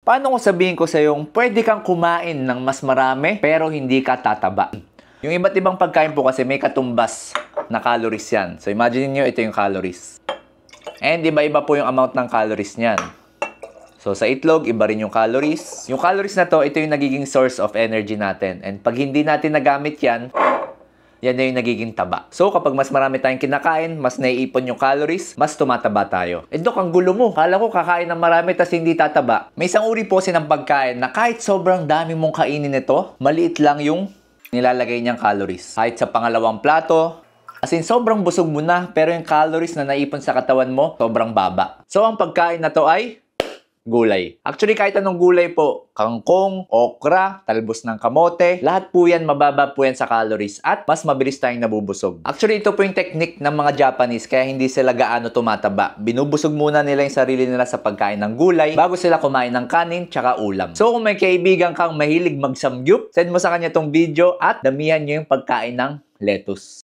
Paano kung sabihin ko sa yung pwede kang kumain ng mas marami pero hindi ka tataba? Yung iba't ibang pagkain po kasi may katumbas na calories yan. So imagine niyo ito yung calories. And iba-iba po yung amount ng calories niyan. So sa itlog, iba rin yung calories. Yung calories na to, ito yung nagiging source of energy natin. And pag hindi natin nagamit yan, yan na yung nagiging taba. So, kapag mas marami tayong kinakain, mas naiipon yung calories, mas tumataba tayo. Eh, Dok, ang gulo mo. Kala ko kakain ng marami tas hindi tataba. May isang uri po kasi ng pagkain na kahit sobrang dami mong kainin nito, maliit lang yung nilalagay niyang calories. Kahit sa pangalawang plato, as in, sobrang busog mo na, pero yung calories na naipon sa katawan mo, sobrang baba. So, ang pagkain na to ay gulay. Actually, kahit anong gulay po, kangkong, okra, talbos ng kamote, lahat po yan, mababa po yan sa calories at mas mabilis tayong nabubusog. Actually, ito po yung technique ng mga Japanese kaya hindi sila gaano tumataba. Binubusog muna nila yung sarili nila sa pagkain ng gulay bago sila kumain ng kanin tsaka ulam. So, kung may kaibigan kang mahilig magsamgyup, send mo sa kanya tong video at damihan nyo yung pagkain ng lettuce.